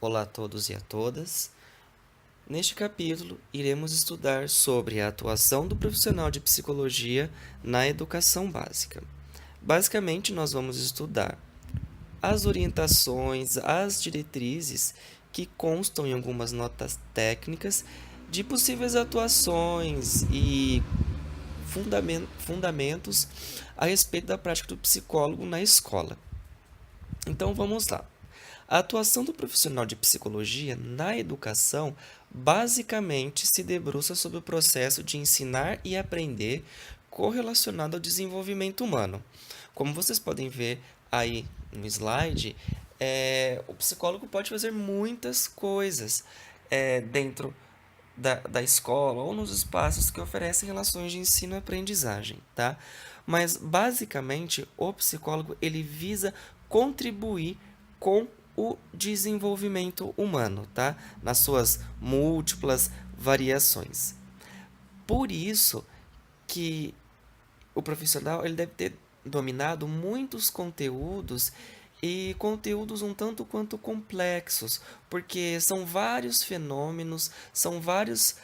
Olá a todos e a todas. Neste capítulo, iremos estudar sobre a atuação do profissional de psicologia na educação básica. Basicamente, nós vamos estudar as orientações, as diretrizes que constam em algumas notas técnicas de possíveis atuações e fundamentos a respeito da prática do psicólogo na escola. Então vamos lá. A atuação do profissional de psicologia na educação basicamente se debruça sobre o processo de ensinar e aprender correlacionado ao desenvolvimento humano. Como vocês podem ver aí no slide, o psicólogo pode fazer muitas coisas dentro da escola ou nos espaços que oferecem relações de ensino e aprendizagem, tá? Mas basicamente o psicólogo ele visa contribuir com o desenvolvimento humano, tá? Nas suas múltiplas variações. Por isso que o profissional ele deve ter dominado muitos conteúdos e conteúdos um tanto quanto complexos, porque são vários fenômenos, são vários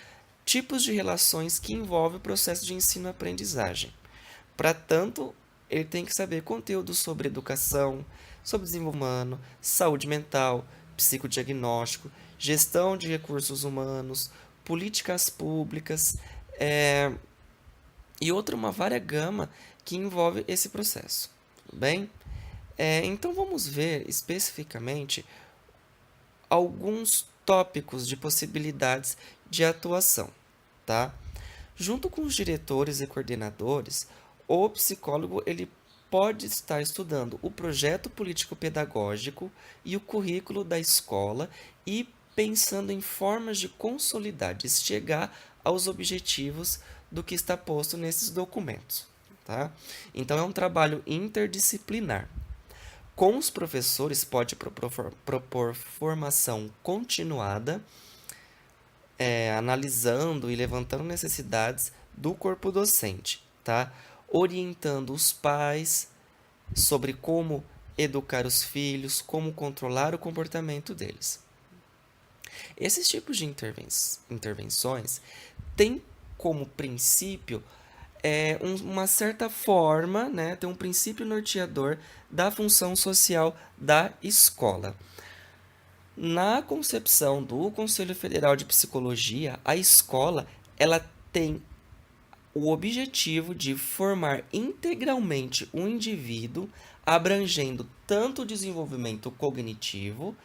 tipos de relações que envolvem o processo de ensino-aprendizagem. Para tanto, ele tem que saber conteúdos sobre educação, sobre desenvolvimento humano, saúde mental, psicodiagnóstico, gestão de recursos humanos, políticas públicas, e outra uma vária gama que envolve esse processo. Tudo bem? Então vamos ver especificamente alguns tópicos de possibilidades de atuação, tá? Junto com os diretores e coordenadores, o psicólogo ele pode estar estudando o projeto político-pedagógico e o currículo da escola e pensando em formas de consolidar, de chegar aos objetivos do que está posto nesses documentos, tá? Então é um trabalho interdisciplinar. Com os professores pode propor formação continuada, analisando e levantando necessidades do corpo docente, tá? Orientando os pais sobre como educar os filhos, como controlar o comportamento deles. Esses tipos de intervenções têm como princípio uma certa forma, né, tem um princípio norteador da função social da escola. Na concepção do Conselho Federal de Psicologia, a escola ela tem o objetivo de formar integralmente o indivíduo, abrangendo tanto o desenvolvimento cognitivo,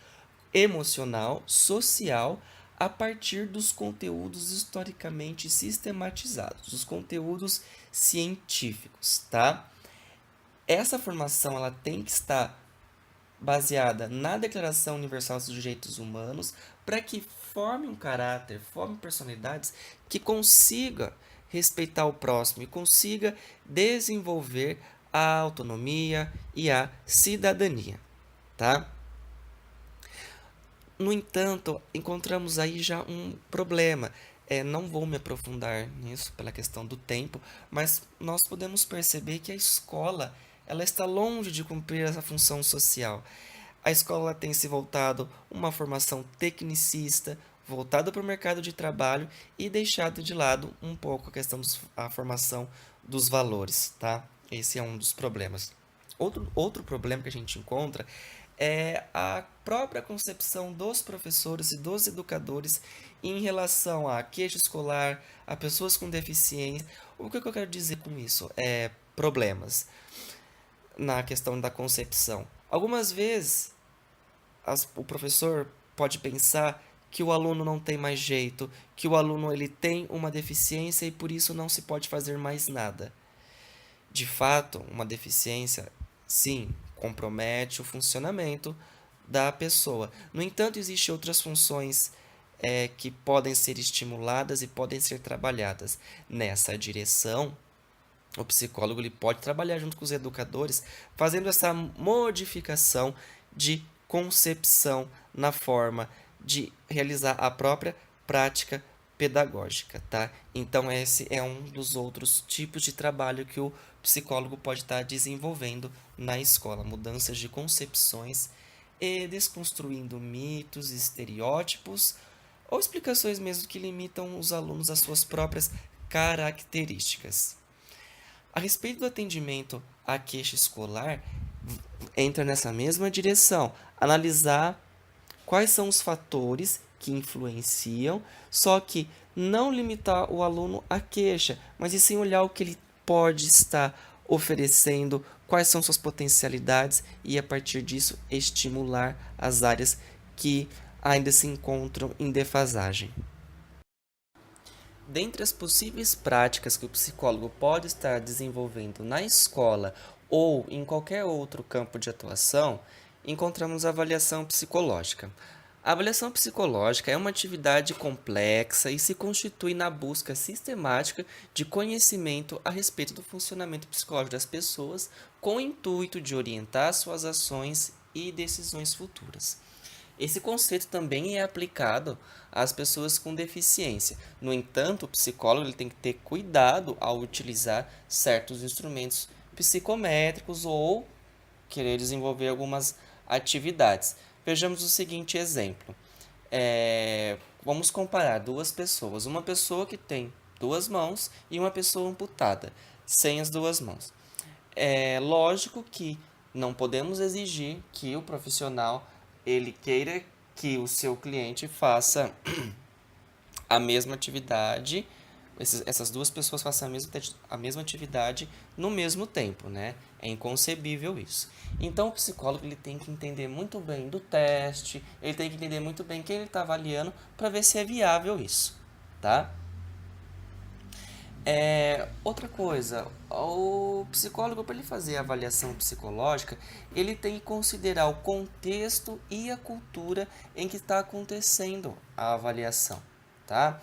emocional, social, a partir dos conteúdos historicamente sistematizados, os conteúdos científicos, tá? Essa formação ela tem que estar baseada na Declaração Universal dos Direitos Humanos para que forme um caráter, forme personalidades que consiga respeitar o próximo e consiga desenvolver a autonomia e a cidadania, tá? No entanto, encontramos aí já um problema. Não vou me aprofundar nisso pela questão do tempo, mas nós podemos perceber que a escola ela está longe de cumprir essa função social. A escola tem se voltado uma formação tecnicista, voltada para o mercado de trabalho e deixado de lado um pouco a questão da formação dos valores, tá? Esse é um dos problemas. Outro problema que a gente encontra é a própria concepção dos professores e dos educadores em relação a queixa escolar, a pessoas com deficiência. O que eu quero dizer com isso? Problemas na questão da concepção. Algumas vezes o professor pode pensar que o aluno não tem mais jeito, que o aluno ele tem uma deficiência e por isso não se pode fazer mais nada. De fato, uma deficiência, sim, compromete o funcionamento da pessoa. No entanto, existem outras funções que podem ser estimuladas e podem ser trabalhadas nessa direção. O psicólogo ele pode trabalhar junto com os educadores, fazendo essa modificação de concepção na forma de realizar a própria prática pedagógica, tá? Então esse é um dos outros tipos de trabalho que o psicólogo pode estar desenvolvendo na escola, mudanças de concepções desconstruindo mitos, estereótipos ou explicações mesmo que limitam os alunos às suas próprias características. A respeito do atendimento à queixa escolar, entra nessa mesma direção, analisar quais são os fatores que influenciam, só que não limitar o aluno à queixa, mas e sim olhar o que ele pode estar oferecendo, quais são suas potencialidades e a partir disso estimular as áreas que ainda se encontram em defasagem. Dentre as possíveis práticas que o psicólogo pode estar desenvolvendo na escola ou em qualquer outro campo de atuação, encontramos a avaliação psicológica. A avaliação psicológica é uma atividade complexa e se constitui na busca sistemática de conhecimento a respeito do funcionamento psicológico das pessoas, com o intuito de orientar suas ações e decisões futuras. Esse conceito também é aplicado às pessoas com deficiência. No entanto, o psicólogo ele tem que ter cuidado ao utilizar certos instrumentos psicométricos ou querer desenvolver algumas atividades. Vejamos o seguinte exemplo. Vamos comparar duas pessoas. Uma pessoa que tem duas mãos e uma pessoa amputada, sem as duas mãos. É lógico que não podemos exigir que o profissional ele queira que o seu cliente faça a mesma atividade, essas duas pessoas façam a mesma atividade no mesmo tempo, né? É inconcebível isso. Então, o psicólogo ele tem que entender muito bem do teste, ele tem que entender muito bem quem ele está avaliando para ver se é viável isso, tá? Outra coisa, o psicólogo, para ele fazer a avaliação psicológica, ele tem que considerar o contexto e a cultura em que está acontecendo a avaliação, tá?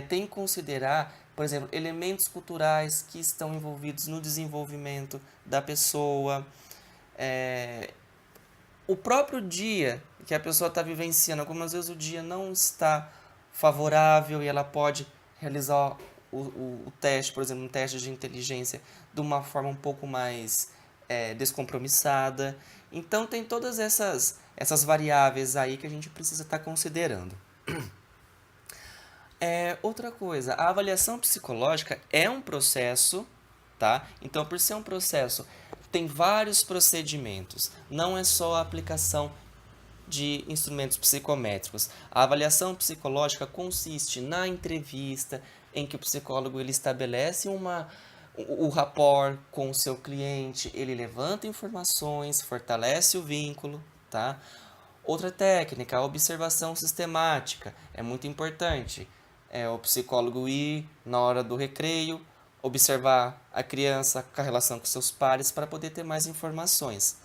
Tem que considerar, por exemplo, elementos culturais que estão envolvidos no desenvolvimento da pessoa, o próprio dia que a pessoa está vivenciando, algumas vezes o dia não está favorável e ela pode realizar o teste, por exemplo, um teste de inteligência de uma forma um pouco mais descompromissada. Então, tem todas essas variáveis aí que a gente precisa estar considerando. Outra coisa, a avaliação psicológica é um processo, tá? Então, por ser um processo, tem vários procedimentos. Não é só a aplicação de instrumentos psicométricos. A avaliação psicológica consiste na entrevista em que o psicólogo ele estabelece o rapport com o seu cliente, ele levanta informações, fortalece o vínculo, tá? Outra técnica, a observação sistemática, é muito importante. O psicólogo ir na hora do recreio, observar a criança com a relação com seus pares para poder ter mais informações.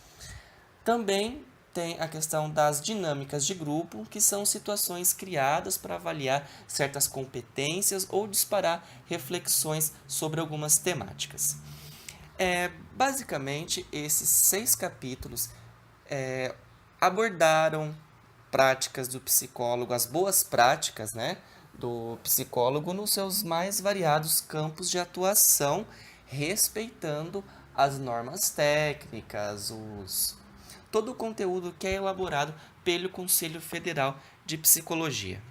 Também tem a questão das dinâmicas de grupo, que são situações criadas para avaliar certas competências ou disparar reflexões sobre algumas temáticas. Basicamente, esses 6 capítulos abordaram práticas do psicólogo, as boas práticas, né, do psicólogo nos seus mais variados campos de atuação, respeitando as normas técnicas, todo o conteúdo que é elaborado pelo Conselho Federal de Psicologia.